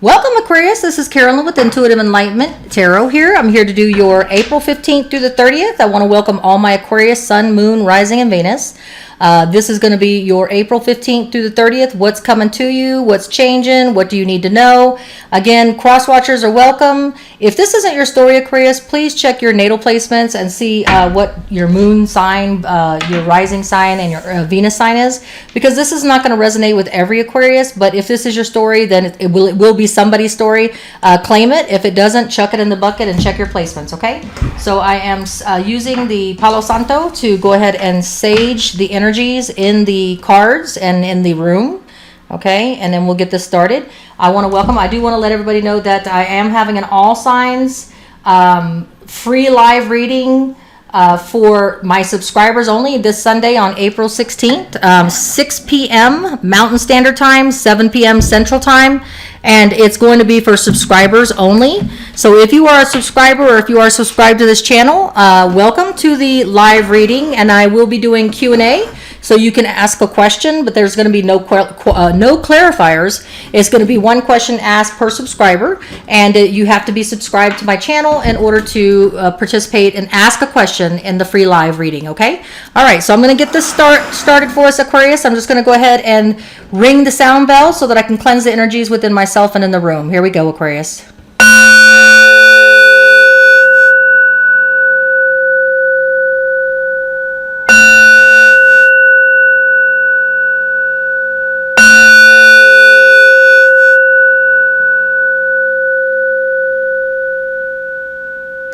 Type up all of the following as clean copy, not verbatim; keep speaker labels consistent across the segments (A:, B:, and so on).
A: Welcome, Aquarius. This is Carolyn with Intuitive Enlightenment Tarot here. I'm here to do your April 15th through the 30th. I want to welcome all my Aquarius, Sun, Moon, Rising, and Venus. This is going to be your April 15th through the 30th. What's coming to you? What's changing? What do you need to know? Again, cross watchers are welcome. If this isn't your story, Aquarius, please check your natal placements and see what your moon sign, your rising sign, and your Venus sign is, because this is not going to resonate with every Aquarius. But if this is your story, then it will be somebody's story. Claim it. If it doesn't, chuck it in the bucket and check your placements. Okay. So I am using the Palo Santo to go ahead and sage the energies in the cards and in the room. Okay, and then we'll get this started. I want to let everybody know that I am having an all signs free live reading for my subscribers only this Sunday on April 16th, 6 p.m. Mountain Standard Time, 7 p.m. Central Time, and it's going to be for subscribers only. So if you are a subscriber or if you are subscribed to this channel, welcome to the live reading, and I will be doing Q&A. So you can ask a question, but there's going to be no clarifiers. It's going to be one question asked per subscriber, and you have to be subscribed to my channel in order to participate and ask a question in the free live reading, okay? All right, so I'm going to get this started for us, Aquarius. I'm just going to go ahead and ring the sound bell so that I can cleanse the energies within myself and in the room. Here we go, Aquarius.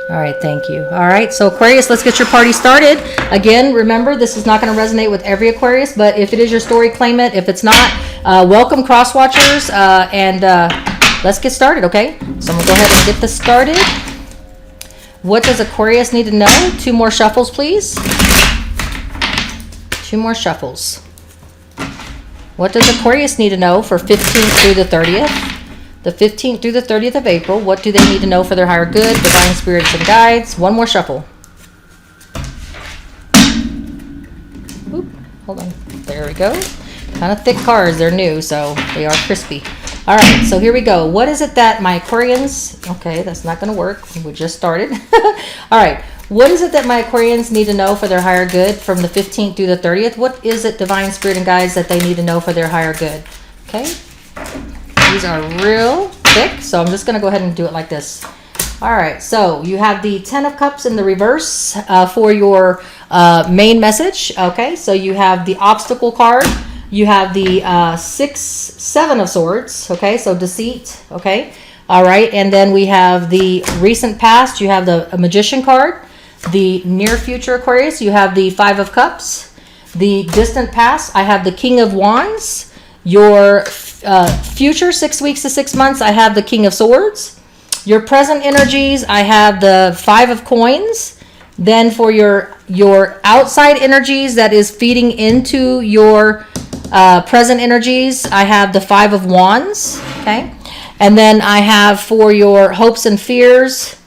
A: All right, thank you. All right, so Aquarius, let's get your party started. Again, remember, this is not going to resonate with every Aquarius, but if it is your story, claim it. If it's not, welcome cross watchers, and let's get started, okay? So I'm going to go ahead and get this started. What does Aquarius need to know? 2 more shuffles, please. 2 more shuffles. What does Aquarius need to know for 15th through the 30th? The 15th through the 30th of April, what do they need to know for their higher good, divine spirits and guides? 1 more shuffle. Oop, hold on. There we go. Kind of thick cards. They're new, so they are crispy. All right, so here we go. What is it that my Aquarians... Okay, that's not going to work. We just started. All right. What is it that my Aquarians need to know for their higher good from the 15th through the 30th? What is it, divine spirit and guides, that they need to know for their higher good? Okay. These are real thick, so I'm just going to go ahead and do it like this. All right, so you have the 10 of Cups in the reverse for your main message. Okay, so you have the obstacle card. You have the 7 of Swords. Okay, so deceit. Okay, all right, and then we have the recent past. You have the Magician card. The near future, Aquarius, you have the 5 of Cups. The distant past, I have the King of Wands. Your future, 6 weeks to 6 months, I have the King of Swords. Your present energies, I have the 5 of Coins. Then for your outside energies that is feeding into your present energies, I have the 5 of Wands. Okay, and then I have for your hopes and fears,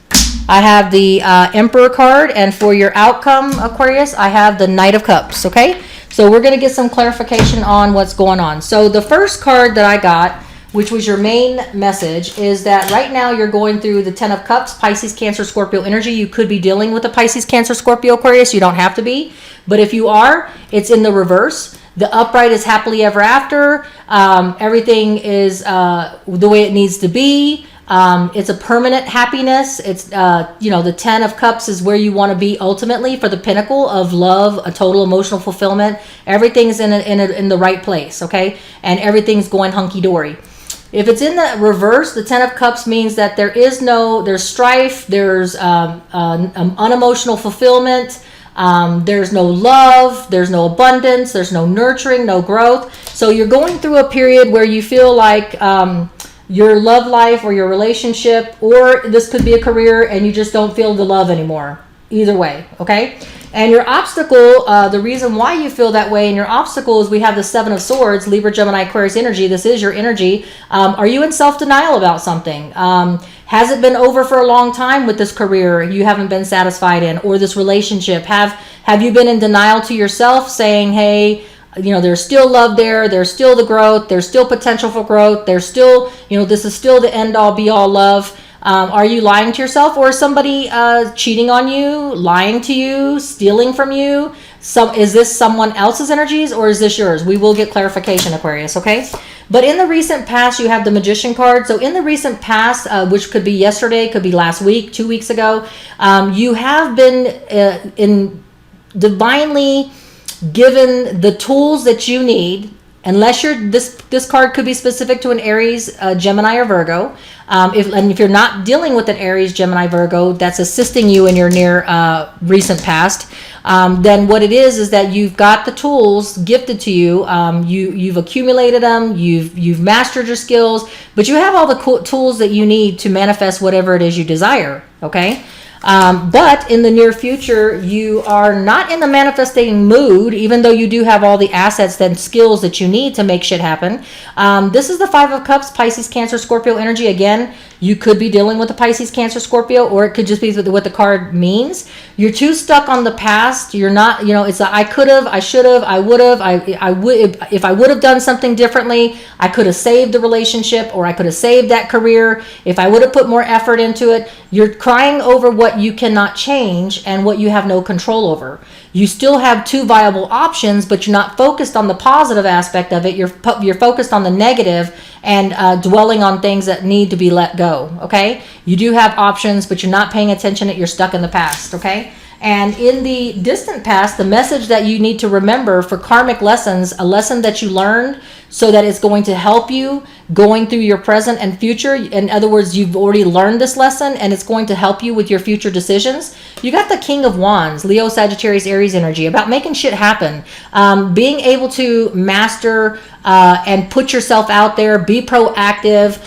A: I have the Emperor card, and for your outcome, Aquarius, I have the Knight of Cups. Okay. So we're going to get some clarification on what's going on. So the first card that I got, which was your main message, is that right now you're going through the 10 of Cups, Pisces, Cancer, Scorpio energy. You could be dealing with a Pisces, Cancer, Scorpio, Aquarius. You don't have to be. But if you are, it's in the reverse. The upright is happily ever after. Everything is the way it needs to be. It's a permanent happiness. It's, the 10 of Cups is where you want to be ultimately for the pinnacle of love, a total emotional fulfillment. Everything's in the right place, okay? And everything's going hunky-dory. If it's in the reverse, the 10 of Cups means that there's strife, there's unemotional fulfillment, there's no love, there's no abundance, there's no nurturing, no growth. So you're going through a period where you feel like... your love life or your relationship, or this could be a career, and you just don't feel the love anymore. Either way, okay? And your obstacle, the reason why you feel that way, and your obstacle is we have the 7 of Swords, Libra, Gemini, Aquarius energy. This is your energy. Are you in self-denial about something? Has it been over for a long time with this career you haven't been satisfied in, or this relationship? Have you been in denial to yourself, saying, hey, there's still love there. There's still the growth. There's still potential for growth. There's still, this is still the end all be all love. Are you lying to yourself, or is somebody cheating on you, lying to you, stealing from you? Is this someone else's energies, or is this yours? We will get clarification, Aquarius, okay? But in the recent past, you have the Magician card. So in the recent past, which could be yesterday, could be last week, 2 weeks ago, you have been divinely given the tools that you need. Unless this card could be specific to an Aries, Gemini, or Virgo. If you're not dealing with an Aries, Gemini, Virgo that's assisting you in your near recent past, then what it is that you've got the tools gifted to you. You've accumulated them. You've mastered your skills, but you have all the tools that you need to manifest whatever it is you desire. Okay. But in the near future, you are not in the manifesting mood, even though you do have all the assets and skills that you need to make shit happen. This is the Five of Cups, Pisces, Cancer, Scorpio energy. Again, you could be dealing with a Pisces, Cancer, Scorpio, or it could just be what the card means. You're too stuck on the past. You're not, it's a I could have, I should have, I would have, I would, if I would have done something differently, I could have saved the relationship, or I could have saved that career. If I would have put more effort into it. You're crying over what you cannot change and what you have no control over. You still have two viable options, but you're not focused on the positive aspect of it. You're focused on the negative and dwelling on things that need to be let go, okay? You do have options, but you're not paying attention that you're stuck in the past, okay? And in the distant past, the message that you need to remember for karmic lessons, a lesson that you learned so that it's going to help you going through your present and future. In other words, you've already learned this lesson and it's going to help you with your future decisions. You got the King of Wands, Leo, Sagittarius, Aries energy, about making shit happen. Being able to master and put yourself out there, be proactive,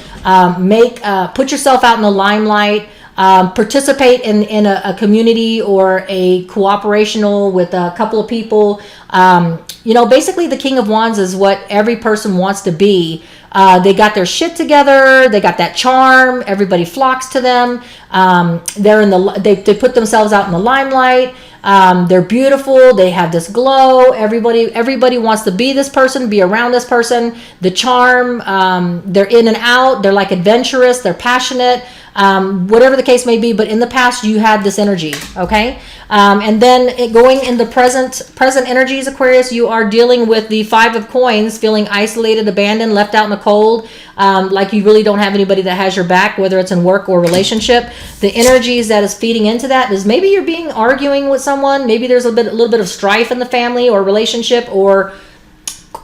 A: put yourself out in the limelight. Participate in a community or a cooperational with a couple of people. Basically the King of Wands is what every person wants to be. They got their shit together. They got that charm. Everybody flocks to them. They put themselves out in the limelight. They're beautiful. They have this glow. Everybody wants to be this person, be around this person. The charm, they're in and out. They're like adventurous. They're passionate. Whatever the case may be, but in the past you had this energy, okay? And then going in the present energies, Aquarius, you are dealing with the Five of Coins, feeling isolated, abandoned, left out in the cold, like you really don't have anybody that has your back, whether it's in work or relationship. The energies that is feeding into that is maybe you're arguing with someone, maybe there's a little bit of strife in the family or relationship or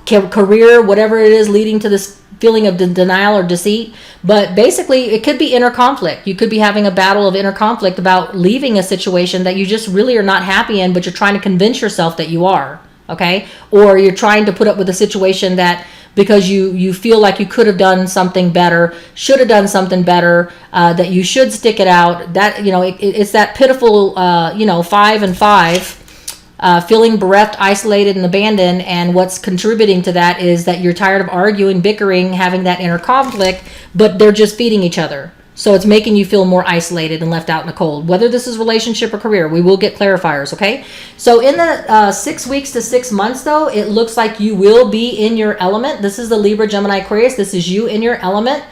A: career, whatever it is, leading to this feeling of denial or deceit. But basically it could be inner conflict. You could be having a battle of inner conflict about leaving a situation that you just really are not happy in, but you're trying to convince yourself that you are, okay? Or you're trying to put up with a situation that because you feel like you could have done something better, should have done something better, that you should stick it out. That it's that pitiful 5 and 5, feeling bereft, isolated, and abandoned. And what's contributing to that is that you're tired of arguing, bickering, having that inner conflict, but they're just feeding each other. So it's making you feel more isolated and left out in the cold, whether this is relationship or career. We will get clarifiers, okay? So in the 6 weeks to 6 months, though, it looks like you will be in your element. This is the Libra, Gemini, Aquarius. This is you in your element.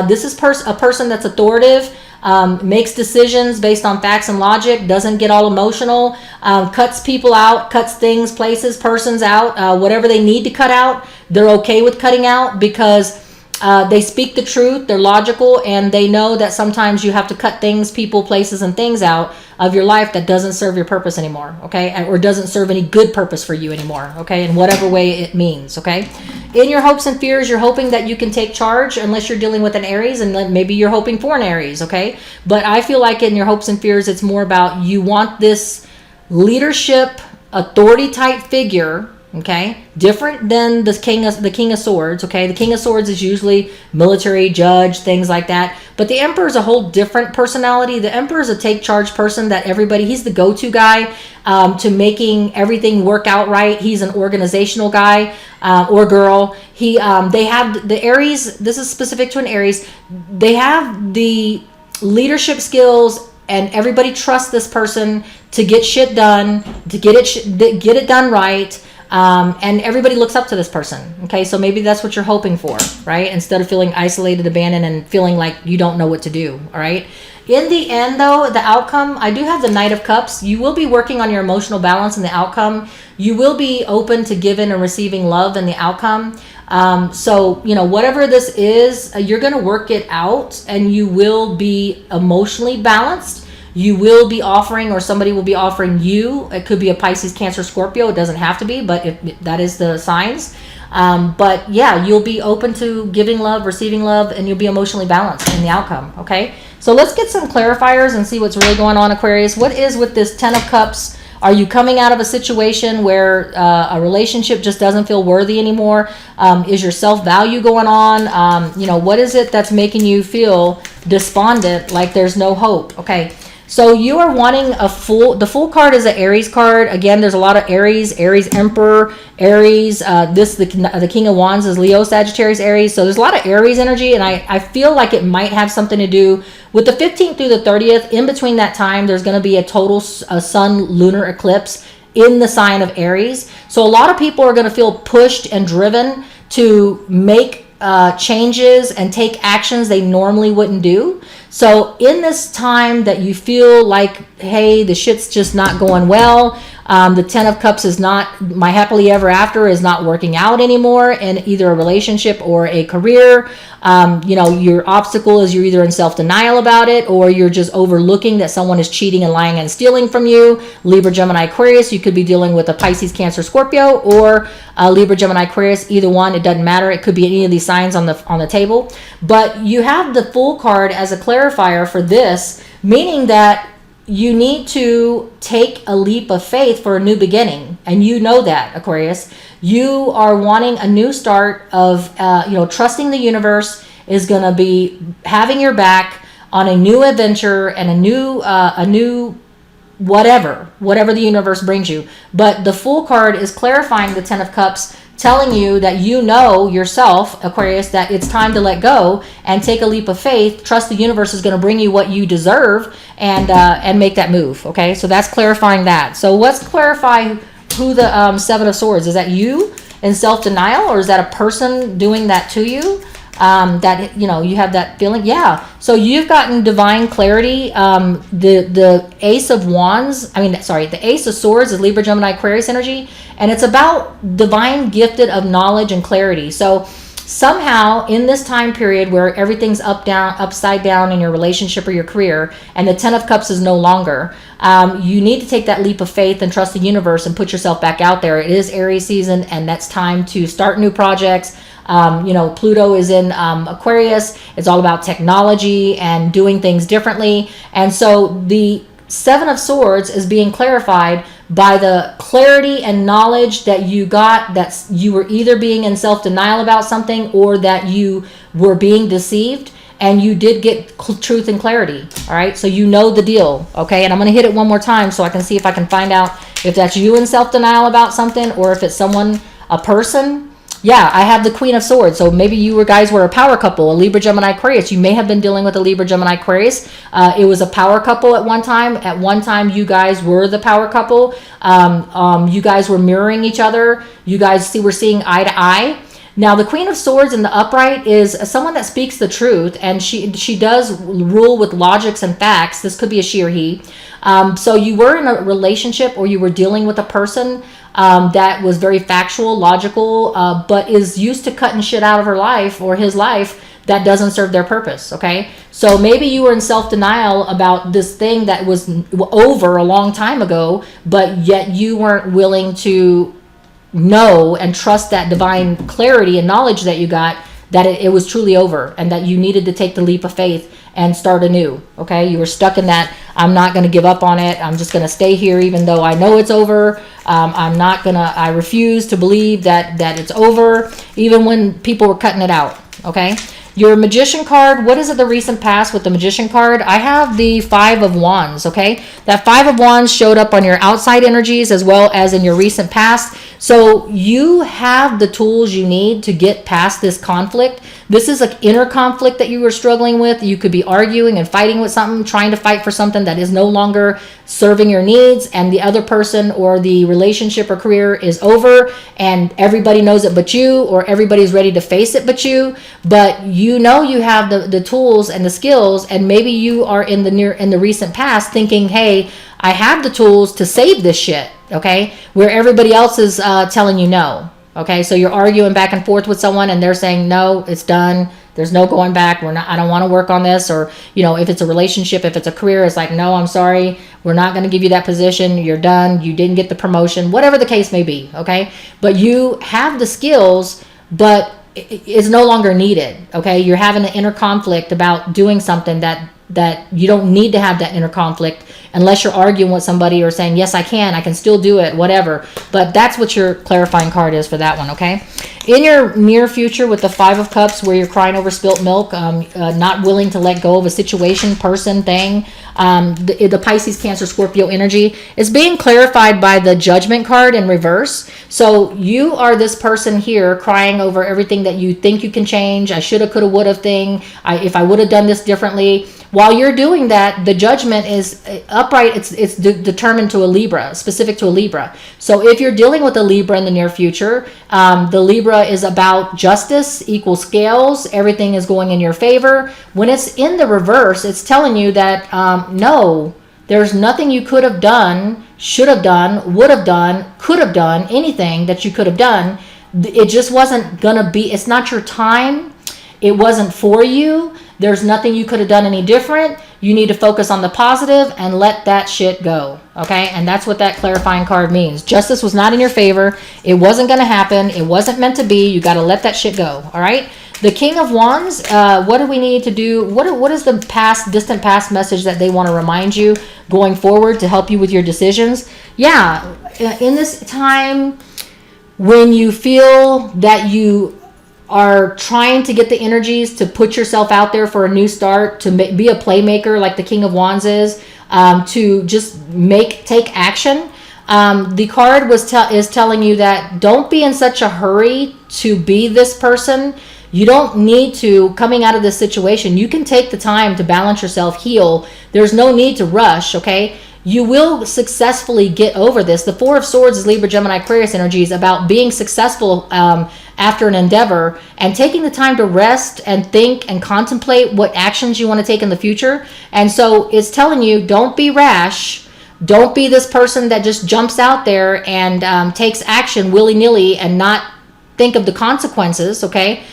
A: This is a person that's authoritative, makes decisions based on facts and logic, doesn't get all emotional, cuts people out, cuts things, places, persons out, whatever they need to cut out, they're okay with cutting out because they speak the truth, they're logical, and they know that sometimes you have to cut things, people, places, and things out of your life that doesn't serve your purpose anymore, okay? Or doesn't serve any good purpose for you anymore, okay? In whatever way it means, okay? In your hopes and fears, you're hoping that you can take charge, unless you're dealing with an Aries, and then maybe you're hoping for an Aries, okay? But I feel like in your hopes and fears, it's more about you want this leadership, authority type figure, okay, different than the King of Swords, okay? The King of Swords is usually military, judge, things like that. But the Emperor is a whole different personality. The Emperor is a take charge person that he's the go-to guy to making everything work out right. He's an organizational guy or girl. They have the Aries, this is specific to an Aries, they have the leadership skills and everybody trusts this person to get shit done, to get it done right. And everybody looks up to this person. Okay, so maybe that's what you're hoping for, right? Instead of feeling isolated, abandoned, and feeling like you don't know what to do. All right. In the end, though, the outcome, I do have the Knight of Cups. You will be working on your emotional balance in the outcome. You will be open to giving and receiving love in the outcome. So, whatever this is, you're going to work it out, and you will be emotionally balanced. You will be offering, or somebody will be offering you. It could be a Pisces, Cancer, Scorpio. It doesn't have to be, but that is the signs. But yeah, you'll be open to giving love, receiving love, and you'll be emotionally balanced in the outcome. Okay. So let's get some clarifiers and see what's really going on, Aquarius. What is with this 10 of Cups? Are you coming out of a situation where a relationship just doesn't feel worthy anymore? Is your self-value going on? What is it that's making you feel despondent, like there's no hope? Okay. So you are wanting the Fool card is an Aries card. Again, there's a lot of Aries Emperor, Aries. The King of Wands is Leo, Sagittarius, Aries. So there's a lot of Aries energy, and I feel like it might have something to do with the 15th through the 30th. In between that time, there's going to be a total sun lunar eclipse in the sign of Aries. So a lot of people are going to feel pushed and driven to make changes and take actions they normally wouldn't do. So in this time that you feel like, hey, the shit's just not going well, the 10 of Cups is not, my happily ever after is not working out anymore in either a relationship or a career. Your obstacle is you're either in self-denial about it, or you're just overlooking that someone is cheating and lying and stealing from you. Libra, Gemini, Aquarius, you could be dealing with a Pisces, Cancer, Scorpio, or Libra, Gemini, Aquarius, either one. It doesn't matter. It could be any of these signs on the table. But you have the Fool card as a clarifier for this, meaning that you need to take a leap of faith for a new beginning. And you know that, Aquarius. You are wanting a new start of, trusting the universe is going to be having your back on a new adventure and a new whatever the universe brings you. But the Fool card is clarifying the 10 of Cups, telling you that you know yourself, Aquarius, that it's time to let go and take a leap of faith. Trust the universe is going to bring you what you deserve, and make that move. Okay, so that's clarifying that. So let's clarify who the 7 of Swords is. That you in self-denial, or is that a person doing that to you? That you have that feeling. Yeah. So you've gotten divine clarity. The Ace of Wands. The Ace of Swords is Libra, Gemini, Aquarius energy, and it's about divine gifted of knowledge and clarity. So somehow in this time period where everything's upside down in your relationship or your career, and the 10 of Cups is no longer, you need to take that leap of faith and trust the universe and put yourself back out there. It is Aries season, and that's time to start new projects. Pluto is in Aquarius. It's all about technology and doing things differently. And so the 7 of Swords is being clarified by the clarity and knowledge that you got, that you were either being in self-denial about something, or that you were being deceived, and you did get truth and clarity. All right, so you know the deal. Okay, and I'm going to hit it one more time so I can see if I can find out if that's you in self-denial about something, or if it's someone, a person. Yeah, I have the Queen of Swords. So maybe you guys were a power couple, a Libra, Gemini, Aquarius. You may have been dealing with a Libra, Gemini, Aquarius. It was a power couple at one time. At one time, you guys were the power couple. You guys were mirroring each other. You guys were seeing eye to eye. Now, the Queen of Swords in the upright is someone that speaks the truth, and she does rule with logics and facts. This could be a she or he. So you were in a relationship, or you were dealing with a person that was very factual, logical, but is used to cutting shit out of her life or his life that doesn't serve their purpose. Okay, so maybe you were in self-denial about this thing that was over a long time ago, but yet you weren't willing to know and trust that divine clarity and knowledge that you got, that it was truly over, and that you needed to take the leap of faith and start anew. Okay, you were stuck in that, I'm not going to give up on it, I'm just going to stay here even though I know it's over. I refuse to believe that it's over, even when people were cutting it out. Okay, your Magician card, what is it, the recent past with the Magician card? I have the 5 of Wands. Okay, that 5 of Wands showed up on your outside energies as well as in your recent past. So you have the tools you need to get past this conflict. This is like inner conflict that you were struggling with. You could be arguing and fighting with something, trying to fight for something that is no longer serving your needs, and the other person or the relationship or career is over, and everybody knows it but you, or everybody's ready to face it but you. But you know you have the tools and the skills, and maybe you are in the recent past thinking, hey, I have the tools to save this shit, okay? Where everybody else is telling you no. Okay, so you're arguing back and forth with someone and they're saying, no, it's done. There's no going back. I don't want to work on this. Or, if it's a relationship, if it's a career, it's like, no, I'm sorry. We're not going to give you that position. You're done. You didn't get the promotion, whatever the case may be. Okay, but you have the skills, but it's no longer needed. Okay, you're having an inner conflict about doing something that you don't need to have that inner conflict unless you're arguing with somebody or saying, yes, I can still do it, whatever. But that's what your clarifying card is for that one, okay? In your near future with the 5 of Cups, where you're crying over spilt milk, not willing to let go of a situation, person, thing, the Pisces, Cancer, Scorpio energy is being clarified by the Judgment card in reverse. So you are this person here crying over everything that you think you can change. I shoulda, coulda, woulda thing. If I would have done this differently. While you're doing that, the Judgment is upright. It's determined to a Libra, specific to a Libra. So if you're dealing with a Libra in the near future, the Libra is about justice, equal scales. Everything is going in your favor. When it's in the reverse, it's telling you that no, there's nothing you could have done, should have done, would have done, could have done, anything that you could have done. It just wasn't gonna be. It's not your time. It wasn't for you. There's nothing you could have done any different. You need to focus on the positive and let that shit go. Okay? And that's what that clarifying card means. Justice was not in your favor. It wasn't going to happen. It wasn't meant to be. You got to let that shit go. All right? The King of Wands, what do we need to do? What is the distant past message that they want to remind you going forward to help you with your decisions? Yeah, in this time when you feel that you are trying to get the energies to put yourself out there for a new start, to be a playmaker like the King of Wands is, to just take action. The card is telling you that don't be in such a hurry to be this person. You don't need to, coming out of this situation, you can take the time to balance yourself, heal. There's no need to rush, okay? You will successfully get over this. The 4 of Swords is Libra, Gemini, Aquarius energies about being successful after an endeavor and taking the time to rest and think and contemplate what actions you want to take in the future. And so it's telling you, don't be rash. Don't be this person that just jumps out there and takes action willy-nilly and not think of the consequences, okay?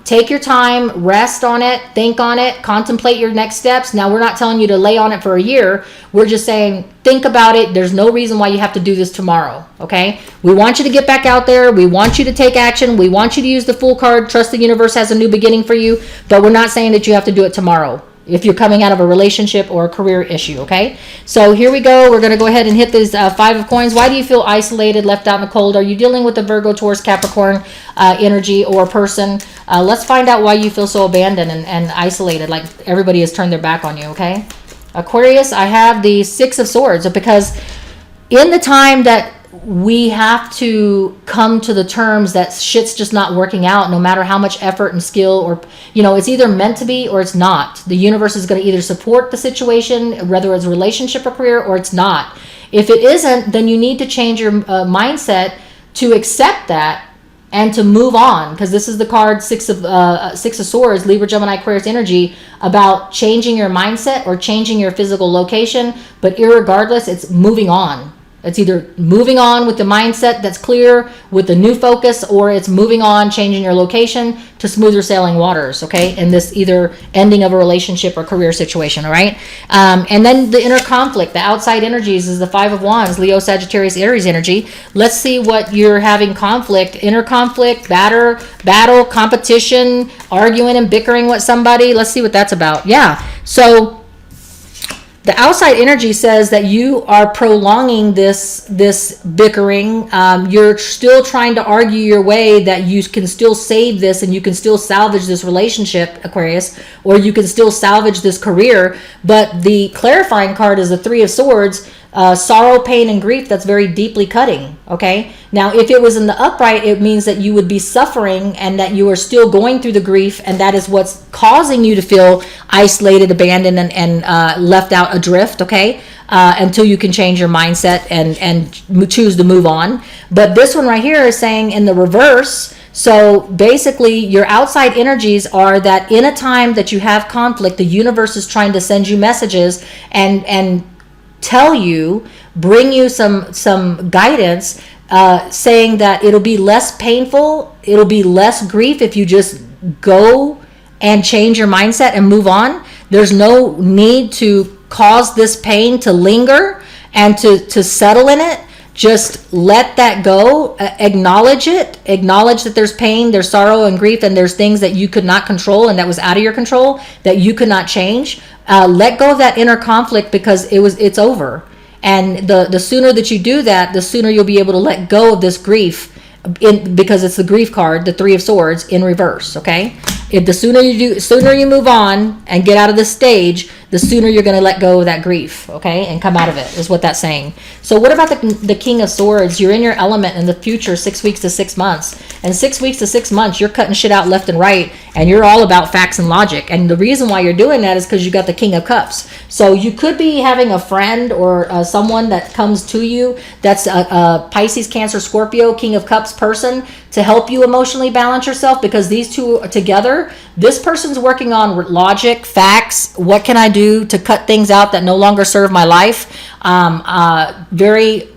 A: Take your time, rest on it, think on it, contemplate your next steps. Now, we're not telling you to lay on it for a year. We're just saying, think about it. There's no reason why you have to do this tomorrow, okay? We want you to get back out there. We want you to take action. We want you to use the Fool card. Trust the universe has a new beginning for you, but we're not saying that you have to do it tomorrow if you're coming out of a relationship or a career issue, okay? So here we go. We're going to go ahead and hit this 5 of Coins. Why do you feel isolated, left out in the cold? Are you dealing with the Virgo, Taurus, Capricorn energy or person? Let's find out why you feel so abandoned and isolated, like everybody has turned their back on you, okay? Aquarius, I have the 6 of Swords because in the time that we have to come to the terms that shit's just not working out, no matter how much effort and skill, or it's either meant to be or it's not. The universe is going to either support the situation, whether it's a relationship or career, or it's not. If it isn't, then you need to change your mindset to accept that and to move on, because this is the card 6 of Swords, Libra, Gemini, Aquarius energy, about changing your mindset or changing your physical location. But irregardless, it's moving on. It's either moving on with the mindset that's clear with the new focus, or it's moving on, changing your location to smoother sailing waters, okay? In this either ending of a relationship or career situation, all right? And then the inner conflict, the outside energies is the 5 of Wands, Leo, Sagittarius, Aries energy. Let's see what you're having conflict, inner conflict, battle, competition, arguing and bickering with somebody. Let's see what that's about. Yeah, so the outside energy says that you are prolonging this bickering. You're still trying to argue your way that you can still save this and you can still salvage this relationship, Aquarius, or you can still salvage this career. But the clarifying card is the 3 of Swords. sorrow, pain, and grief that's very deeply cutting. Okay. Now, if it was in the upright, it means that you would be suffering and that you are still going through the grief, and that is what's causing you to feel isolated, abandoned, and left out adrift. Okay. Until you can change your mindset and choose to move on. But this one right here is saying in the reverse. So basically, your outside energies are that in a time that you have conflict, the universe is trying to send you messages and tell you, bring you some guidance, saying that it'll be less painful, it'll be less grief if you just go and change your mindset and move on. There's no need to cause this pain to linger and to settle in it. Just let that go. Acknowledge it. Acknowledge that there's pain, there's sorrow and grief, and there's things that you could not control and that was out of your control that you could not change. Let go of that inner conflict because it's over. And the sooner that you do that, the sooner you'll be able to let go of this grief, because it's the grief card, the Three of Swords in reverse. Okay. If the sooner you move on and get out of this stage, the sooner you're going to let go of that grief, okay, and come out of it, is what that's saying. So what about the King of Swords? You're in your element in the future, 6 weeks to 6 months. And 6 weeks to 6 months, you're cutting shit out left and right, and you're all about facts and logic. And the reason why you're doing that is because you got the King of Cups. So you could be having a friend or someone that comes to you that's a Pisces, Cancer, Scorpio, King of Cups person to help you emotionally balance yourself, because these two are together. This person's working on logic, facts. What can I do to cut things out that no longer serve my life? Very,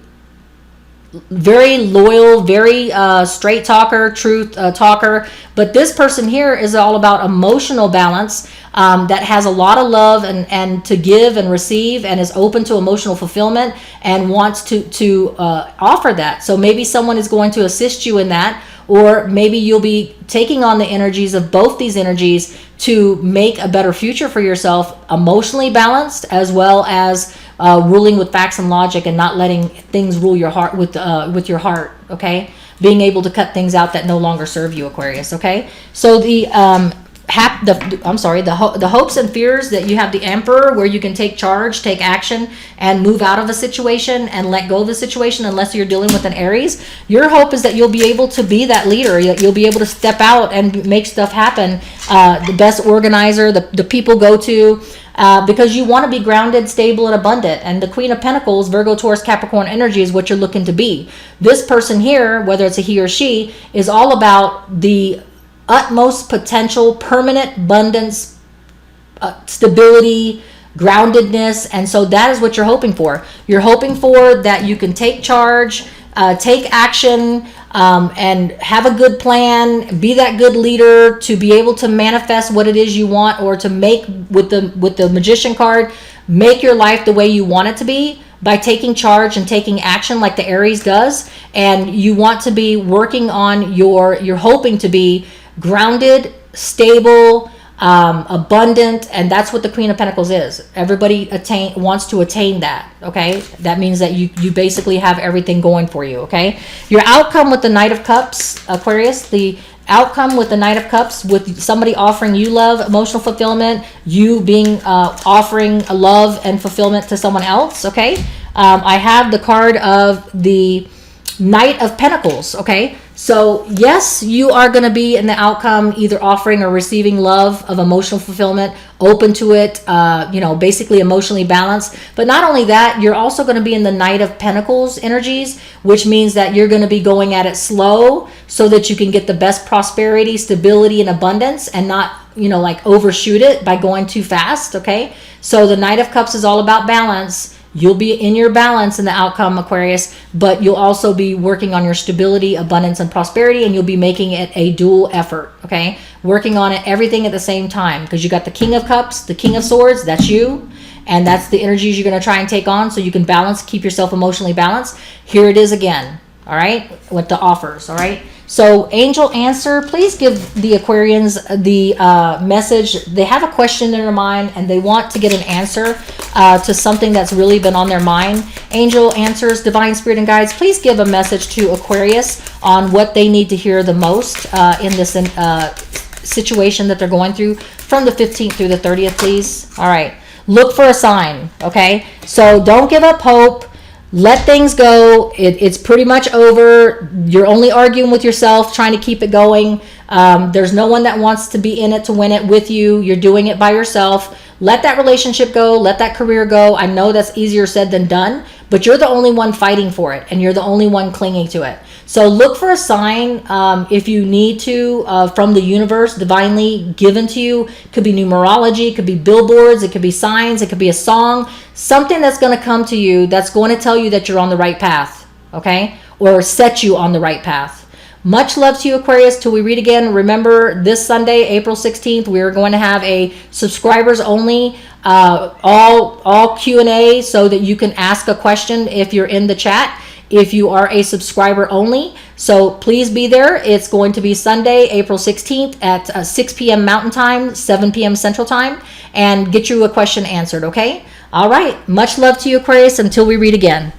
A: very loyal, very straight talker, truth talker. But this person here is all about emotional balance, that has a lot of love and to give and receive, and is open to emotional fulfillment and wants to offer that. So maybe someone is going to assist you in that, or maybe you'll be taking on the energies of both these energies to make a better future for yourself, emotionally balanced, as well as ruling with facts and logic, and not letting things rule your heart with your heart. Okay, being able to cut things out that no longer serve you, Aquarius. Okay, so the hopes and fears that you have the Emperor, where you can take charge, take action, and move out of a situation and let go of the situation, unless you're dealing with an Aries. Your hope is that you'll be able to be that leader, that you'll be able to step out and make stuff happen, the best organizer, the people go to, because you want to be grounded, stable, and abundant. And the Queen of Pentacles, Virgo, Taurus, Capricorn energy is what you're looking to be. This person here, whether it's a he or she, is all about the utmost potential, permanent abundance, stability, groundedness. And so that is what you're hoping for. You're hoping for that you can take charge, take action, and have a good plan, be that good leader to be able to manifest what it is you want, or to make, with the Magician card, make your life the way you want it to be, by taking charge and taking action like the Aries does. And you want to be working on you're hoping to be grounded, stable, abundant, and that's what the Queen of Pentacles is. Everybody wants to attain that. Okay, that means that you basically have everything going for you. Okay, your outcome with the Knight of Cups, Aquarius, the outcome with the Knight of Cups, with somebody offering you love, emotional fulfillment, you being offering love and fulfillment to someone else. Okay, I have the card of the Knight of Pentacles. Okay, so yes, you are going to be in the outcome either offering or receiving love of emotional fulfillment, open to it, basically emotionally balanced. But not only that, you're also going to be in the Knight of Pentacles energies, which means that you're going to be going at it slow so that you can get the best prosperity, stability, and abundance, and not, like overshoot it by going too fast. Okay, so the Knight of Cups is all about balance. You'll be in your balance in the outcome, Aquarius, but you'll also be working on your stability, abundance, and prosperity, and you'll be making it a dual effort, okay? Working on it, everything at the same time, because you got the King of Cups, the King of Swords, that's you, and that's the energies you're going to try and take on so you can balance, keep yourself emotionally balanced. Here it is again, all right, with the offers, all right? So angel answer, please give the Aquarians the message. They have a question in their mind and they want to get an answer to something that's really been on their mind. Angel answers, divine spirit and guides, please give a message to Aquarius on what they need to hear the most in this situation that they're going through from the 15th through the 30th, please. All right. look for a sign, okay? So don't give up hope. Let things go. It's pretty much over. You're only arguing with yourself, trying to keep it going. There's no one that wants to be in it to win it with you. You're doing it by yourself. Let that relationship go. Let that career go. I know that's easier said than done, but you're the only one fighting for it, and you're the only one clinging to it. So look for a sign if you need to from the universe, divinely given to you. Could be numerology, it could be billboards, it could be signs, it could be a song, something that's going to come to you that's going to tell you that you're on the right path, okay? Or set you on the right path. Much love to you, Aquarius. Till we read again, remember this Sunday, April 16th, we are going to have a subscribers only all Q&A so that you can ask a question if you're in the chat, if you are a subscriber only. So please be there. It's going to be Sunday, April 16th at 6 p.m. Mountain Time, 7 p.m. Central Time, and get you a question answered, okay? All right. Much love to you, Aquarius, until we read again.